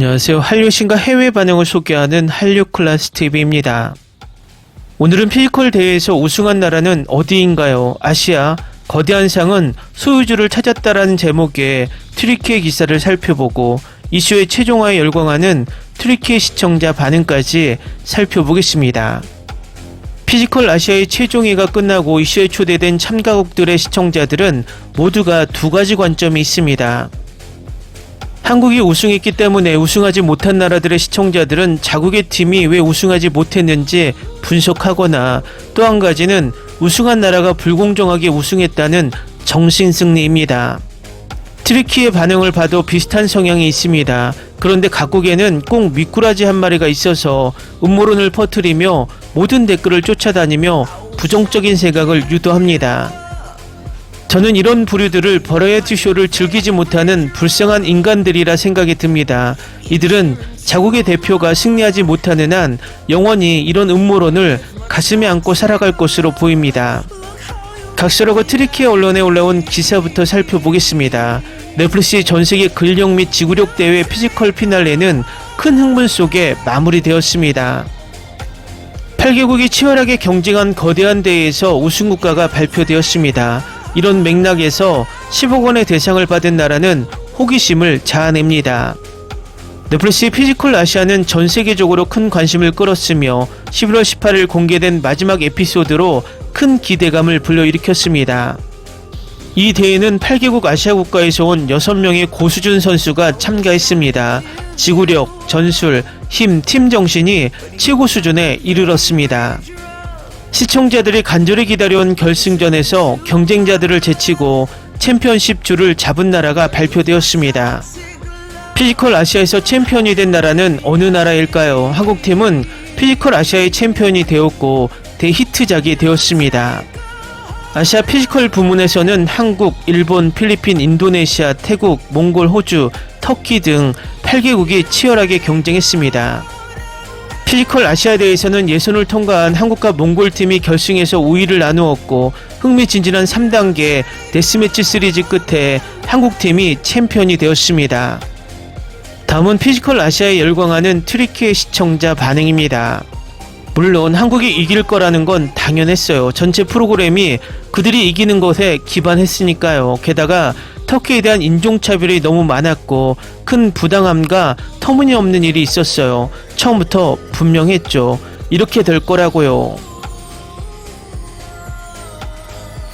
안녕하세요. 한류신과 해외 반응을 소개하는 한류클래스TV입니다. 오늘은 피지컬 대회에서 우승한 나라는 어디인가요? 아시아, 거대한 상은 소유주를 찾았다라는 제목의 튀르키예 기사를 살펴보고 이슈의 최종화에 열광하는 튀르키예 시청자 반응까지 살펴보겠습니다. 피지컬 아시아의 최종회가 끝나고 이슈에 초대된 참가국들의 시청자들은 모두가 두 가지 관점이 있습니다. 한국이 우승했기 때문에 우승하지 못한 나라들의 시청자들은 자국의 팀이 왜 우승하지 못했는지 분석하거나, 또 한 가지는 우승한 나라가 불공정하게 우승했다는 정신승리입니다. 튀르키예 반응을 봐도 비슷한 성향이 있습니다. 그런데 각국에는 꼭 미꾸라지 한 마리가 있어서 음모론을 퍼뜨리며 모든 댓글을 쫓아다니며 부정적인 생각을 유도합니다. 저는 이런 부류들을 버라이어티 쇼를 즐기지 못하는 불쌍한 인간들이라 생각이 듭니다. 이들은 자국의 대표가 승리하지 못하는 한 영원히 이런 음모론을 가슴에 안고 살아갈 것으로 보입니다. 각설하고 튀르키예 언론에 올라온 기사부터 살펴보겠습니다. 넷플릭스 전세계 근력 및 지구력 대회 피지컬 피날레는 큰 흥분 속에 마무리되었습니다. 8개국이 치열하게 경쟁한 거대한 대회에서 우승국가가 발표되었습니다. 이런 맥락에서 10억 원의 대상을 받은 나라는 호기심을 자아냅니다. 넷플릭스 피지컬 아시아는 전 세계적으로 큰 관심을 끌었으며 11월 18일 공개된 마지막 에피소드로 큰 기대감을 불러일으켰습니다. 이 대회는 8개국 아시아 국가에서 온 6명의 고수준 선수가 참가했습니다. 지구력, 전술, 힘, 팀 정신이 최고 수준에 이르렀습니다. 시청자들이 간절히 기다려온 결승전에서 경쟁자들을 제치고 챔피언십 줄을 잡은 나라가 발표되었습니다. 피지컬 아시아에서 챔피언이 된 나라는 어느 나라일까요? 한국팀은 피지컬 아시아의 챔피언이 되었고 대히트작이 되었습니다. 아시아 피지컬 부문에서는 한국, 일본, 필리핀, 인도네시아, 태국, 몽골, 호주, 터키 등 8개국이 치열하게 경쟁했습니다. 피지컬 아시아 대회에서는 예선을 통과한 한국과 몽골 팀이 결승에서 우위를 나누었고 흥미진진한 3단계 데스매치 시리즈 끝에 한국팀이 챔피언이 되었습니다. 다음은 피지컬 아시아에 열광하는 튀르키예 시청자 반응입니다. 물론 한국이 이길 거라는 건 당연했어요. 전체 프로그램이 그들이 이기는 것에 기반했으니까요. 게다가 터키에 대한 인종차별이 너무 많았고 큰 부당함과 터무니없는 일이 있었어요. 처음부터 분명했죠. 이렇게 될 거라고요.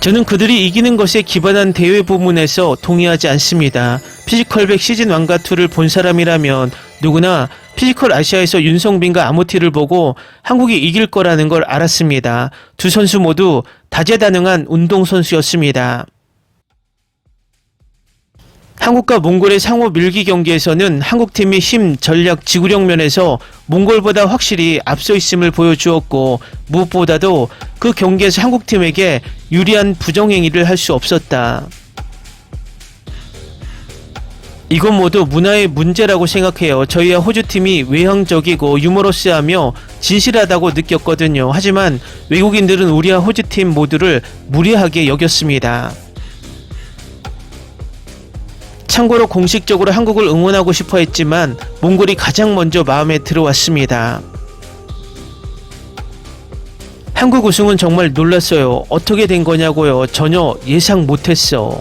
저는 그들이 이기는 것에 기반한 대회 부문에서 동의하지 않습니다. 피지컬백 시즌 1과 2를 본 사람이라면 누구나 피지컬 아시아에서 윤성빈과 아모티를 보고 한국이 이길 거라는 걸 알았습니다. 두 선수 모두 다재다능한 운동선수였습니다. 한국과 몽골의 상호 밀기 경기에서는 한국팀이 힘, 전략, 지구력 면에서 몽골보다 확실히 앞서 있음을 보여주었고 무엇보다도 그 경기에서 한국팀에게 유리한 부정행위를 할 수 없었다. 이건 모두 문화의 문제라고 생각해요. 저희와 호주팀이 외향적이고 유머러스하며 진실하다고 느꼈거든요. 하지만 외국인들은 우리와 호주팀 모두를 무례하게 여겼습니다. 참고로 공식적으로 한국을 응원하고 싶어 했지만 몽골이 가장 먼저 마음에 들어왔습니다. 한국 우승은 정말 놀랐어요. 어떻게 된 거냐고요. 전혀 예상 못했어.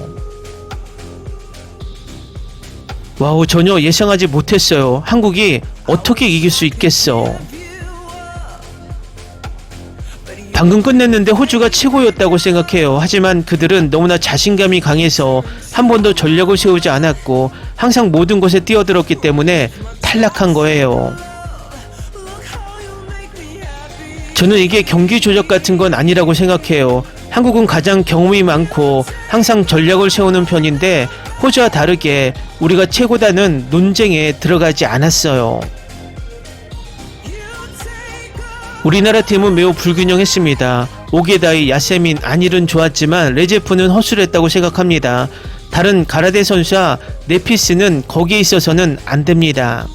와우, 전혀 예상하지 못했어요. 한국이 어떻게 이길 수 있겠어. 방금 끝냈는데 호주가 최고였다고 생각해요. 하지만 그들은 너무나 자신감이 강해서 한 번도 전략을 세우지 않았고 항상 모든 것에 뛰어들었기 때문에 탈락한 거예요. 저는 이게 경기 조작 같은 건 아니라고 생각해요. 한국은 가장 경험이 많고 항상 전략을 세우는 편인데 호주와 다르게 우리가 최고다는 논쟁에 들어가지 않았어요. 우리나라 팀은 매우 불균형했습니다. 오게다이, 야세민, 안일은 좋았지만 레제프는 허술했다고 생각합니다. 다른 가라데 선수와 네피스는 거기에 있어서는 안됩니다.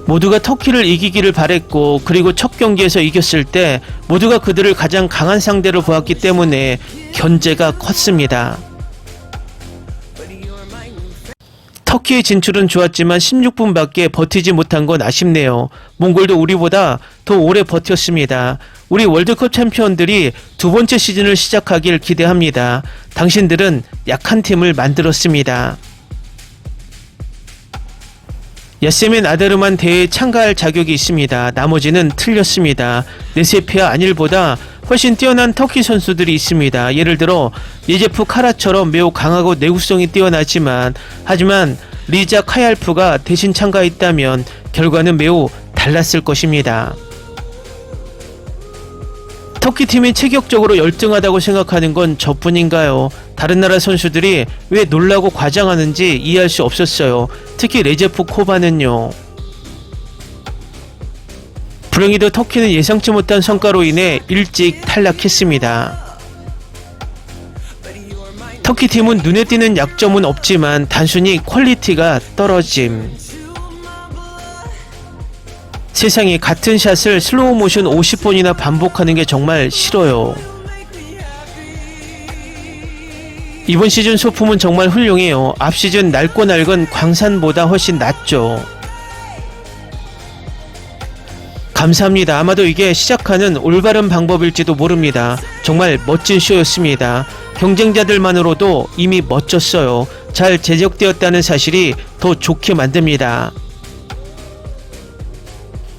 모두가 터키를 이기기를 바랬고 그리고 첫 경기에서 이겼을 때 모두가 그들을 가장 강한 상대로 보았기 때문에 견제가 컸습니다. 터키의 진출은 좋았지만 16분밖에 버티지 못한 건 아쉽네요. 몽골도 우리보다 더 오래 버텼습니다. 우리 월드컵 챔피언들이 두 번째 시즌을 시작하길 기대합니다. 당신들은 약한 팀을 만들었습니다. 야세민 아데르만 대회에 참가할 자격이 있습니다. 나머지는 틀렸습니다. 네세피아 아닐보다 훨씬 뛰어난 터키 선수들이 있습니다. 예를 들어 예제프 카라처럼 매우 강하고 내구성이 뛰어나지만 하지만 리자 카얄프가 대신 참가했다면 결과는 매우 달랐을 것입니다. 터키 팀이 체격적으로 열등하다고 생각하는 건 저뿐인가요? 다른 나라 선수들이 왜 놀라고 과장하는지 이해할 수 없었어요. 특히 레제프 코바는요. 불행히도 터키는 예상치 못한 성과로 인해 일찍 탈락했습니다. 터키 팀은 눈에 띄는 약점은 없지만 단순히 퀄리티가 떨어짐. 세상에 같은 샷을 슬로우 모션 50번이나 반복하는 게 정말 싫어요. 이번 시즌 소품은 정말 훌륭해요. 앞 시즌 낡고 낡은 광산보다 훨씬 낫죠. 감사합니다. 아마도 이게 시작하는 올바른 방법일지도 모릅니다. 정말 멋진 쇼였습니다. 경쟁자들만으로도 이미 멋졌어요. 잘 제작되었다는 사실이 더 좋게 만듭니다.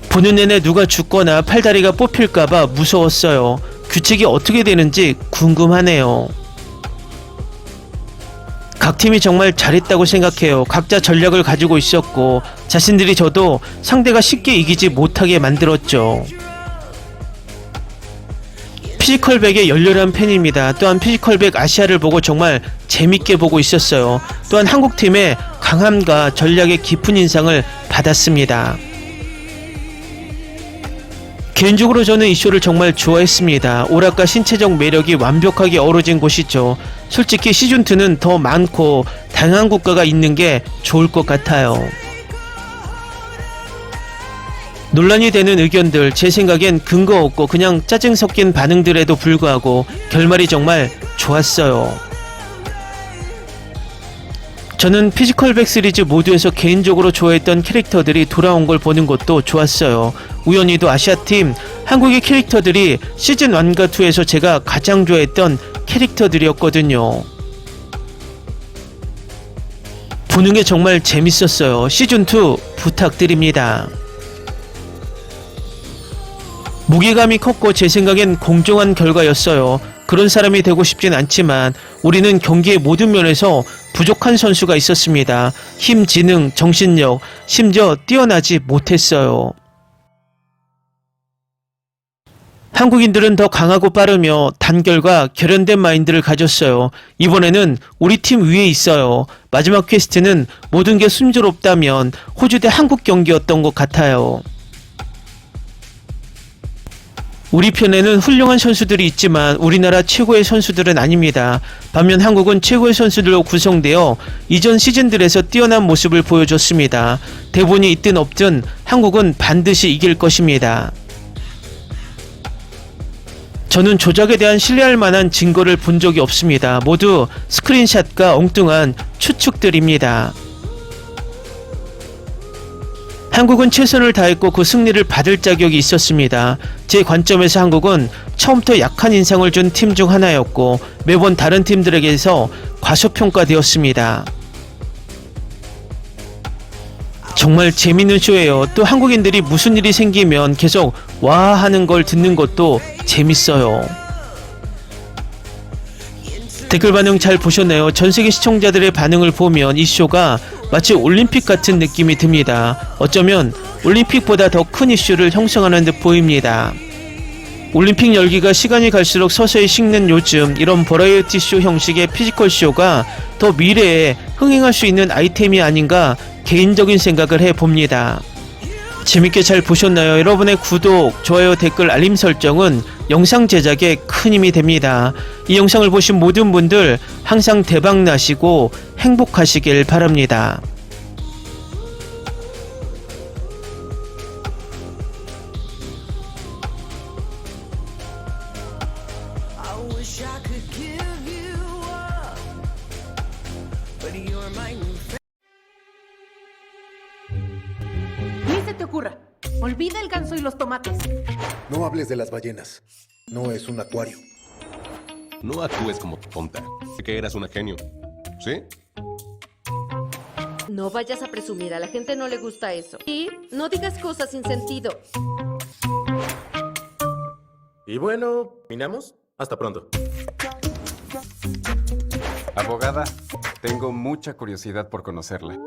보는 내내 누가 죽거나 팔다리가 뽑힐까봐 무서웠어요. 규칙이 어떻게 되는지 궁금하네요. 각 팀이 정말 잘했다고 생각해요. 각자 전략을 가지고 있었고 자신들이 저도 상대가 쉽게 이기지 못하게 만들었죠. 피지컬백의 열렬한 팬입니다. 또한 피지컬백 아시아를 보고 정말 재밌게 보고 있었어요. 또한 한국팀의 강함과 전략의 깊은 인상을 받았습니다. 개인적으로 저는 이 쇼를 정말 좋아했습니다. 오락과 신체적 매력이 완벽하게 어우러진 곳이죠. 솔직히 시즌2는 더 많고 다양한 국가가 있는 게 좋을 것 같아요. 논란이 되는 의견들, 제 생각엔 근거 없고 그냥 짜증 섞인 반응들에도 불구하고 결말이 정말 좋았어요. 저는 피지컬백 시리즈 모두에서 개인적으로 좋아했던 캐릭터들이 돌아온 걸 보는 것도 좋았어요. 우연히도 아시아팀 한국의 캐릭터들이 시즌1과 2에서 제가 가장 좋아했던 캐릭터들이었거든요. 보는 게 정말 재밌었어요. 시즌2 부탁드립니다. 무게감이 컸고 제 생각엔 공정한 결과였어요. 그런 사람이 되고 싶진 않지만 우리는 경기의 모든 면에서 부족한 선수가 있었습니다. 힘, 지능, 정신력, 심지어 뛰어나지 못했어요. 한국인들은 더 강하고 빠르며 단결과 결연된 마인드를 가졌어요. 이번에는 우리 팀 위에 있어요. 마지막 퀘스트는 모든 게 순조롭다면 호주 대 한국 경기였던 것 같아요. 우리 편에는 훌륭한 선수들이 있지만 우리나라 최고의 선수들은 아닙니다. 반면 한국은 최고의 선수들로 구성되어 이전 시즌들에서 뛰어난 모습을 보여줬습니다. 대본이 있든 없든 한국은 반드시 이길 것입니다. 저는 조작에 대한 신뢰할 만한 증거를 본 적이 없습니다. 모두 스크린샷과 엉뚱한 추측들입니다. 한국은 최선을 다했고 그 승리를 받을 자격이 있었습니다. 제 관점에서 한국은 처음부터 약한 인상을 준 팀 중 하나였고 매번 다른 팀들에게서 과소평가되었습니다. 정말 재밌는 쇼예요. 또 한국인들이 무슨 일이 생기면 계속 와 하는 걸 듣는 것도 재밌어요. 댓글 반응 잘 보셨나요? 전세계 시청자들의 반응을 보면 이 쇼가 마치 올림픽 같은 느낌이 듭니다. 어쩌면 올림픽보다 더 큰 이슈를 형성하는 듯 보입니다. 올림픽 열기가 시간이 갈수록 서서히 식는 요즘 이런 버라이어티 쇼 형식의 피지컬 쇼가 더 미래에 흥행할 수 있는 아이템이 아닌가 개인적인 생각을 해봅니다. 재밌게 잘 보셨나요? 여러분의 구독, 좋아요, 댓글, 알림 설정은 영상 제작에 큰 힘이 됩니다. 이 영상을 보신 모든 분들 항상 대박 나시고 행복하시길 바랍니다. I wish I could give you up, but you're my new Olvida el ganso y los tomates. No hables de las ballenas. No es un acuario. No actúes como tonta. Sé que eras una genio. ¿Sí? No vayas a presumir, a la gente no le gusta eso. Y no digas cosas sin sentido. Y bueno, ¿minamos? Hasta pronto. Abogada, tengo mucha curiosidad por conocerla.